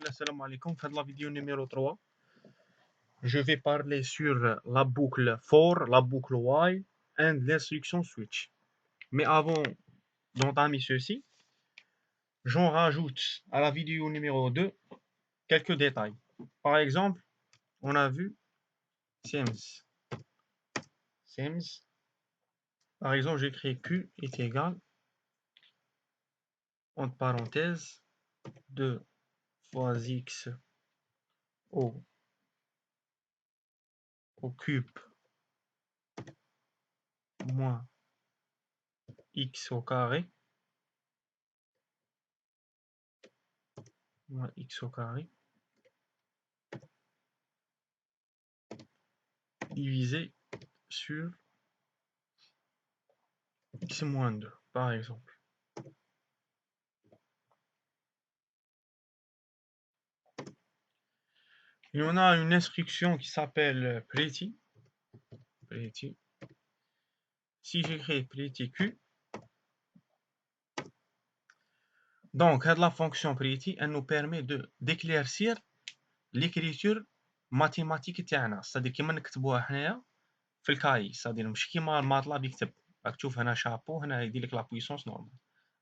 Assalamu alaikum. Dans la vidéo numéro 3, je vais parler sur la boucle for, la boucle while et l'instruction switch. Mais avant d'entamer ceci, j'en rajoute à la vidéo numéro 2 quelques détails. Par exemple, on a vu Sims. Par exemple, j'écris Q est égal, entre parenthèses, 2 fois X au cube moins X au carré moins X au carré divisé sur X moins 2, par exemple. Et on a une instruction qui s'appelle pretty. Si j'écris pretty q, donc la fonction pretty, elle nous permet d'éclaircir l'écriture mathématique تاعنا. c'est-à-dire كيما نكتبوها حنايا في الكاي، c'est-à-dire مش كيما الماتلاب يكتب. راك تشوف هنا شابو، هنا يدير لك لا بويسونس نورمال.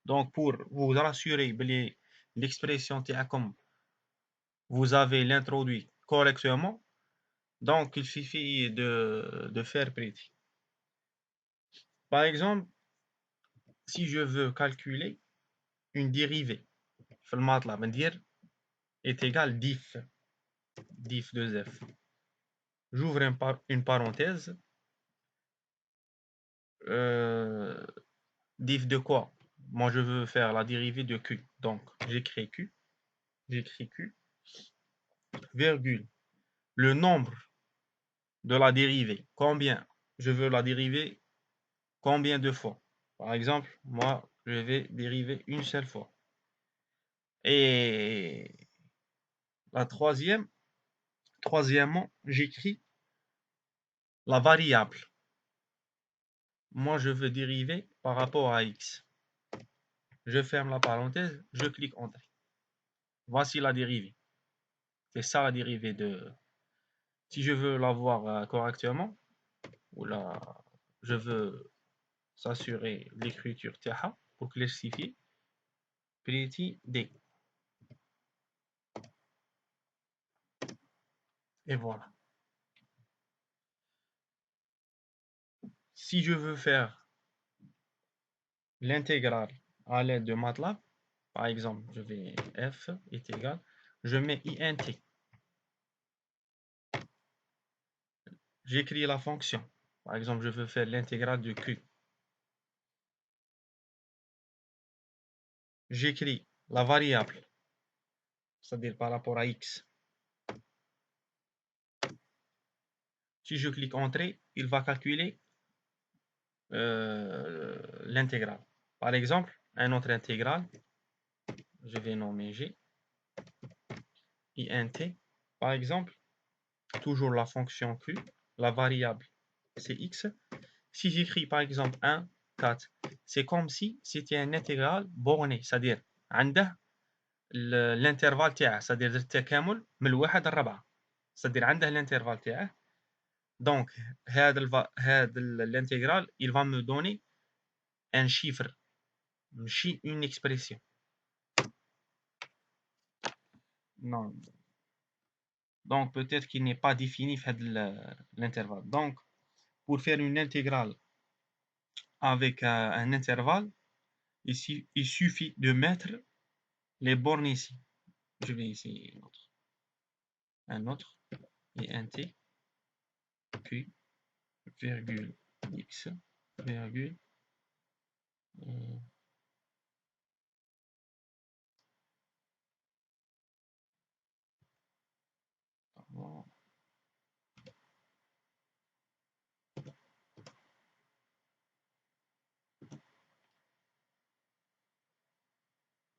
Donc pour vous rassurer بلي l'expression تاعكم vous avez l'introduit correctement, donc il suffit de faire pretty. Par exemple, si je veux calculer une dérivée, في المطلب ندير est égal diff de f. J'ouvre une parenthèse. Diff de quoi? Moi, je veux faire la dérivée de q. Donc, j'écris q, virgule, le nombre de la dérivée. Combien? Je veux la dériver combien de fois? Par exemple, moi, je vais dériver une seule fois. Et la troisièmement, j'écris la variable. Moi, je veux dériver par rapport à x. Je ferme la parenthèse, je clique Entrée. Voici la dérivée. C'est ça la dérivée de... Si je veux la voir correctement, ou je veux s'assurer l'écriture TH pour classifier, pretty D. Et voilà. Si je veux faire l'intégrale à l'aide de MATLAB, par exemple, je vais f est égal, je mets int. J'écris la fonction. Par exemple, je veux faire l'intégrale de q. J'écris la variable, c'est-à-dire par rapport à x. Si je clique Entrée, il va calculer l'intégrale. Par exemple, un autre intégrale, je vais nommer g, int, par exemple, toujours la fonction q, la variable c'est x. Si j'écris par exemple 1, 4, c'est comme si c'était un intégral borné, c'est-à-dire عنده l'intervalle تاعه, c'est-à-dire التكامل من الواحد للربعة, c'est-à-dire عنده l'intervalle تاعه. Donc l'intégral, il va me donner un chiffre, une expression. Non. Donc peut-être qu'il n'est pas défini l'intervalle. Donc pour faire une intégrale avec un intervalle, ici il suffit de mettre les bornes ici. Je vais essayer un autre et un t q virgule x virgule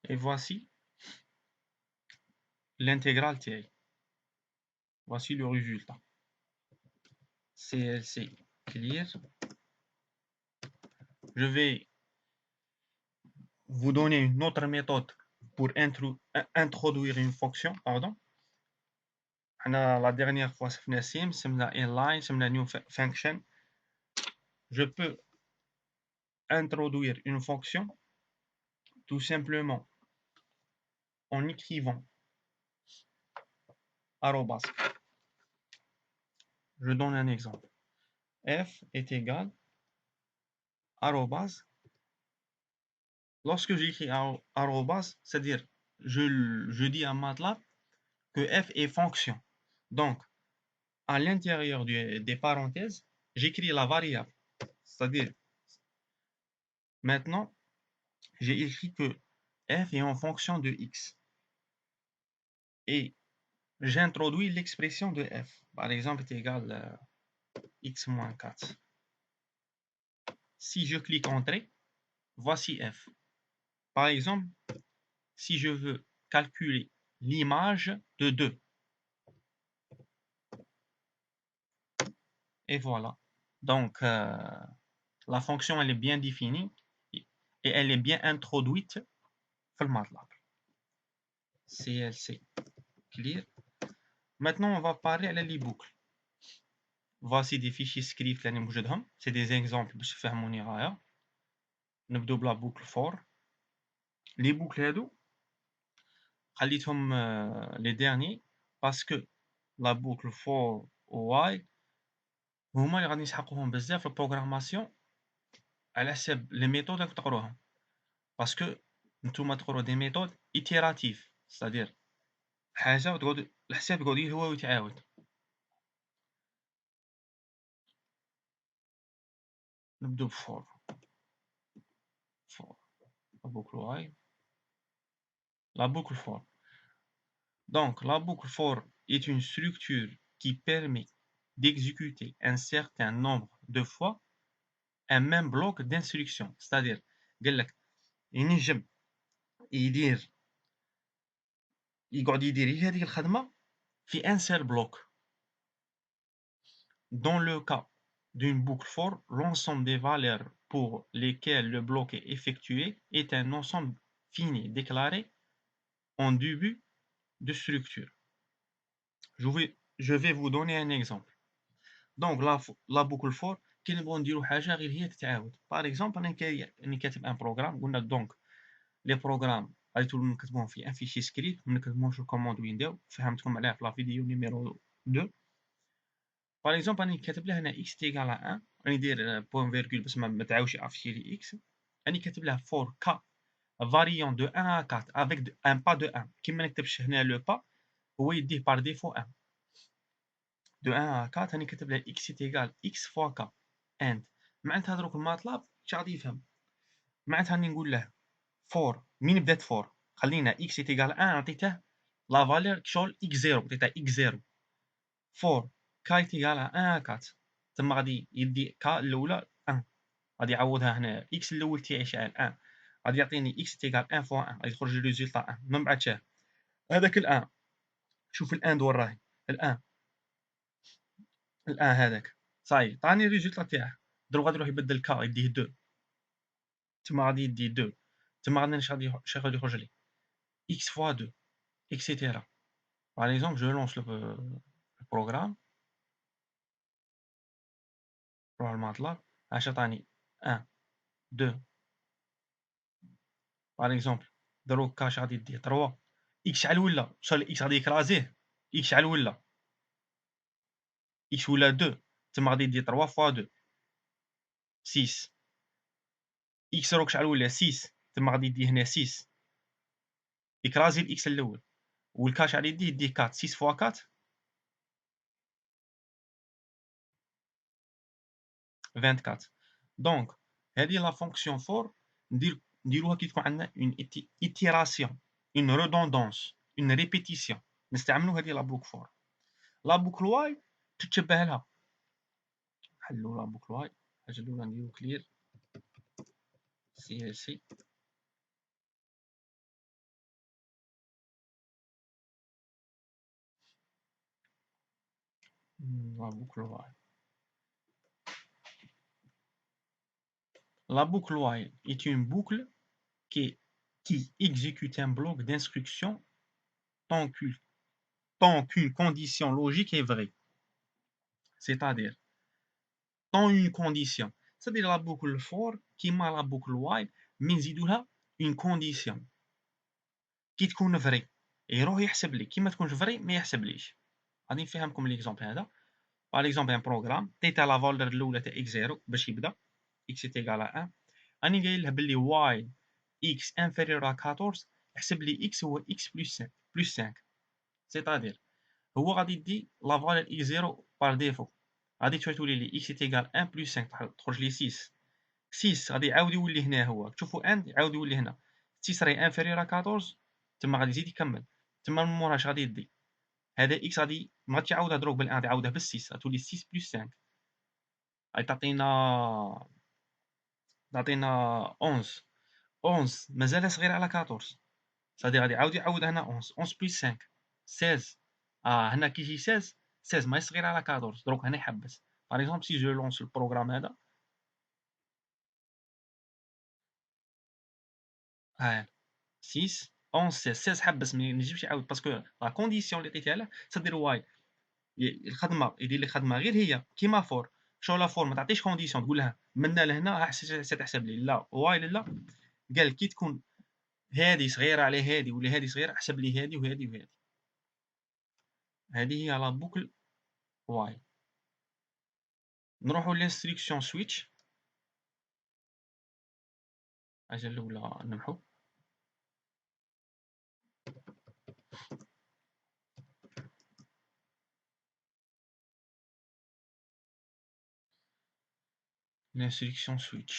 et voici l'intégrale t. Voici le résultat. CLC clear. Je vais vous donner une autre méthode pour introduire une fonction, pardon. La dernière fois, c'est inline, c'est new function. Je peux introduire une fonction tout simplement en écrivant arrobas. Je donne un exemple. F est égal arrobas. Lorsque j'écris arrobas, c'est-à-dire je dis à MATLAB que f est fonction. Donc, à l'intérieur des parenthèses, j'écris la variable. C'est-à-dire, maintenant, j'ai écrit que f est en fonction de x. Et j'introduis l'expression de f. Par exemple, est égal x moins 4. Si je clique Entrée, voici f. Par exemple, si je veux calculer l'image de 2, et voilà. Donc, la fonction, elle est bien définie et elle est bien introduite dans le MATLAB. CLC, clear. Maintenant, on va parler à les boucles. Voici des fichiers script. C'est des exemples pour faire mon erreur. نبدو بلا boucle for. Les boucles هادو خليتهم les derniers parce que la boucle for y هما اللي غادي نسحقوهم بزاف في البروغراماسيون على حساب لي ميثود اللي تقروهم. parce que نتوما تقروا des méthodes itératives, c'est-à-dire حاجه وتقعد الحساب يقعد يهوى ويتعاود. نبدو بفور la boucle while, la boucle for. Donc la boucle for est une structure qui permet d'exécuter un certain nombre de fois un même bloc d'instructions. C'est-à-dire قال لك ينجم يقعد يدير هذيك الخدمه في un seul bloc. Dans le cas d'une boucle for, l'ensemble des valeurs pour lesquelles le bloc est effectué est un ensemble fini déclaré en début de structure. Je vais vous donner un exemple. Donc la boucle for كنبغيو نديرو حاجه غير هي تتعاود. Par exemple انا كاتب ان بروغرام قلنا دونك لي بروغرام غادي تولوا نكتبوهم في ان فيشي سكريبت ما نكتبوهمش في الكوموند ويندو. فهمتكم عليها في لا فيديو نيميرو 2. Par exemple راني كاتب له هنا x تيغال 1 راني ندير بوين فيرغول باش ما تعاودش يافيشي لي x. راني كاتب له for k variant de 1 à 4 avec un pas de 1 كي ما نكتبش هنا لو با هو يديه par défaut 1 de 1 à 4. راني كاتب له x تيغال x fois k and معناتها دروك الماتلاب اش غادي يفهم. معناتها راني نقول له for من بدات for خلينا x تيغال 1 عطيته لا فالور شغل x0 عطيته x0 for k تيغال 1 à 4 تما غادي يدي k الاولى 1 غادي يعوضها هنا x الاول تاعي شحال 1 غادي يعطيني x تيغال 1 فوا 1 غادي يخرج لي ريزولطا 1 من بعد شاف هذاك ال1 شوف ال1 وين راهي ال1 هذاك صاي عطاني الريزولطا تاعه دروك غادي يروح يبدل k يديه 2 تما غادي يدي 2 تما غادي غادي يخرج لي x fois 2 etc. Par exemple, je lance le programme pour le MATLAB. عطاني 1 2. Par exemple, دروك كاش غادي يدي 3 x شحال ولا شحال x غادي يكرازيه x شحال ولا x ولا 2 تما غادي يدي 3 fois 2 6 x دروك شحال ولا 6 تما غادي يدي هنا 6 يكرازي الاكس الاول والكاش غادي يديه 4 6 fois 4 24. دونك هذه لا فونكسيون فور نديروها كي تكون عندنا اون ايتيراسيون اون ريدوندونس اون ريبيتيسيون نستعملوا هذه لا بوك فور. لا بوكل واي تتشبه لها. نحلوا لا بوكل واي. الحاجه الاولى نديرو كلير سي ال سي la boucle while. La boucle while est une boucle qui est qui exécute un bloc d'instructions tant qu'une condition logique est vraie. C'est-à-dire, tant une condition. C'est-à-dire la boucle for qui m'a la boucle while, mais نزيدولها une condition qui تكون vraie. يروح يحسب لي كي ما تكونش vraie ما يحسبليش. غادي نفهمكم ليكزامبل هذا. Par exemple, un programme, تيتا لا فالور الاولى تاع x0 باش يبدا x est égal à 1. راني قايل له باللي while x inférieur à 14 يحسب لي x هو x plus 5. C'est-à-dire هو غادي يدي لا فالور x0 par défaut. غادي تولي لي x est égal 1 plus 5 تخرج لي 6. 6 غادي يعاود يولي هنا هو تشوفوا 1 يعاود يولي هنا 6 راهي انفيريور 14 تما غادي يزيد يكمل تما من موراش غادي يدي هذا اكس غادي ما غاديش يعاودها دروك بالان غادي يعاودها بال6 غتولي 6 بلس 5 غادي تعطينا 11 11 مازال صغير على 14 صافي غادي يعاود هنا 11 11 بلس 5 16 هنا كي يجي 16 16 ماهي صغير على 14 دروك هنا يحبس باغ اكزومبل سي جو لونس البروغرام هذا 6 11 16 حبس ما ينجمش يعاود باسكو لا كونديسيون اللي عطيتها له تدير واي الخدمه يدير لك خدمه غير هي كيما فور شو لا فور ما تعطيش كونديسيون تقول لها من لهنا ستحسب لي لا واي لا قال كي تكون هذه صغيره على هذه ولا هذه صغيره احسب لي هذه وهذه وهذه هذه هي لا بوكل واي نروحوا للانستركسيون سويتش اجل الاولى نمحو l'instruction switch.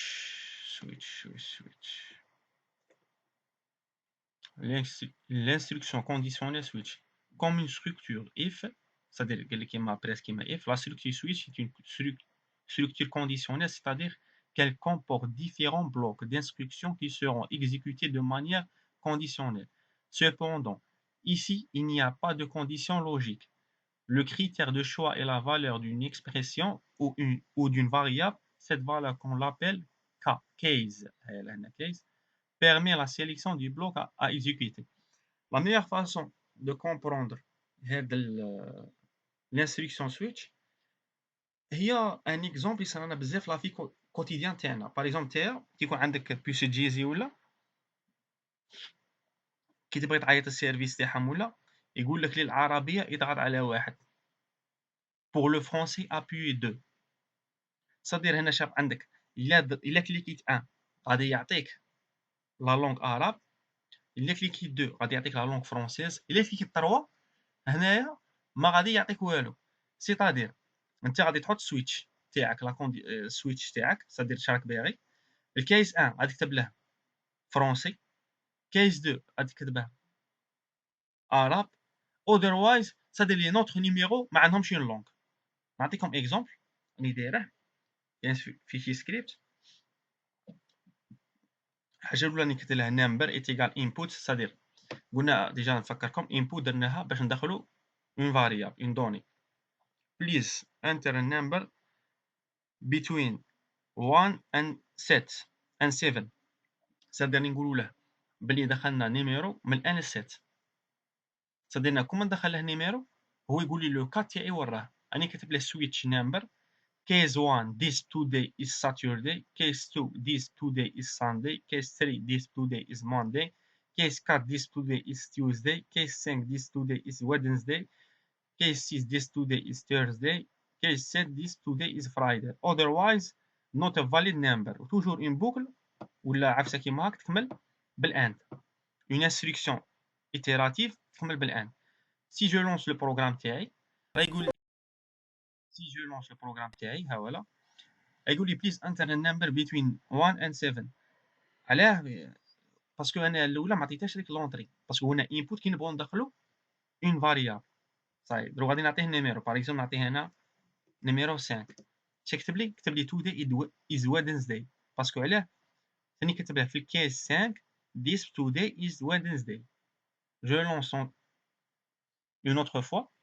L'instruction conditionnelle switch. Comme une structure if, c'est-à-dire presque if, la structure switch est une structure conditionnelle, c'est-à-dire qu'elle comporte différents blocs d'instructions qui seront exécutés de manière conditionnelle. Cependant, ici, il n'y a pas de condition logique. Le critère de choix est la valeur d'une expression ou d'une variable. Cette valeur qu'on l'appelle case, permet la sélection du bloc à exécuter. La meilleure façon de comprendre l'instruction switch هي un exemple يصير بزاف لا في كوتيديان تاعنا. باغ اكزومبل تاع كيكون عندك بيس جيزي ولا كي تبغي تعيط السيرفيس تاعهم ولا يقول لك للعربيه اضغط على واحد pour le français appuyer 2. صدير هنا شاف عندك الا كليكيت 1 غادي يعطيك لا لونغ عرب الا كليكيت 2 غادي يعطيك لا لونغ فرونسيز الا كليكيت 3 هنايا ما غادي يعطيك والو سيتادير انت غادي تحط سويتش تاعك لا سويتش تاعك صدير شراك باغي الكيس 1 غادي تكتب له فرونسي كيس 2 غادي تكتبه عرب اودروايز صدير لي نوتر نيميرو ما عندهمش اون لونغ نعطيكم اكزومبل راني دايره في شي سكريبت حاجه الاولى اللي كتبت لها نمبر ايتيغال انبوت صدير قلنا ديجا نفكركم انبوت درناها باش ندخلوا اون فاريابل اون دوني please enter a number between 1 and 7 صدير نقولوا له بلي دخلنا نيميرو من الان ل 7 صديرنا كون ندخل له نيميرو هو يقول لي لو كات تاعي وراه راني كاتب له سويتش نمبر case 1 this today is Saturday case 2 this today is Sunday case 3 this today is Monday case 4 this today is Tuesday case 5 this today is Wednesday case 6 this today is Thursday case 7 this today is Friday otherwise not a valid number toujours une boucle ولا عفسه كيما هاك تكمل بالاند une instruction itérative تكمل بالاند si je lance le programme تاعي غايقول si je lance le programme تاعي ها ولا غايقول لي please enter a number between 1 and 7 علاه باسكو انا الاولى ما عطيتهاش ديك لونطري باسكو هنا انبوت كي نبغيو ندخلو اون فاريابل صاي دروك غادي نعطيه نيميرو باغ اكزومبل نعطيه هنا نيميرو 5 كتب لي today is Wednesday باسكو علاه ثاني كتبها في الكيس 5 this today is Wednesday je lance une autre fois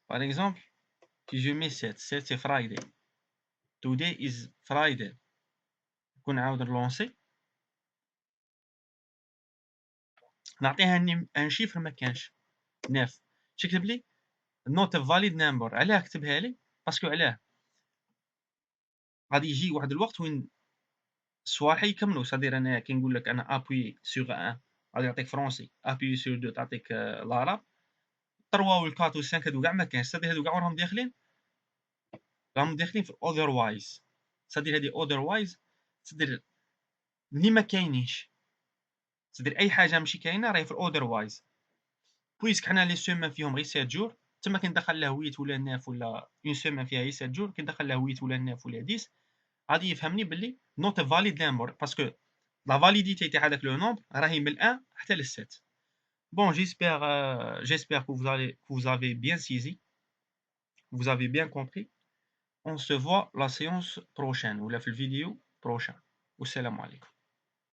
par exemple si je mets 7 c'est Friday today is Friday. نكون نعاود نلونسي نعطيها ان شيفر ما كانش 9 تكتب لي not a valid number. علاه كتبها لي؟ باسكو علاه غادي يجي واحد الوقت وين الصوالح يكملوا. صدير انا كي نقول لك انا ابوي سوغ 1 غادي يعطيك فرونسي، ابوي سوغ 2 تعطيك العرب، 3 و 4 و 5 هادو كاع ما كانش. صدير هادو كاع راهم داخلين في otherwise. صدير هادي otherwise صدير اللي ما كاينينش، صدير اي حاجه ماشي كاينه راهي في otherwise. بويسك حنا لي سيمين فيهم غير 7 جور، تما كندخل له 8 ولا 9 ولا اون سيمين فيها غير 7 جور، كندخل له 8 ولا 9 ولا 10 غادي يفهمني باللي نوت فاليد نمبر، باسكو لا فاليديتي تاع هذاك لو نومبر راهي من 1 حتى ل 7. Bon, j'espère que vous avez bien saisi, vous avez bien compris. On se voit la séance prochaine ou la vidéo prochaine. Wassalamu alaikum.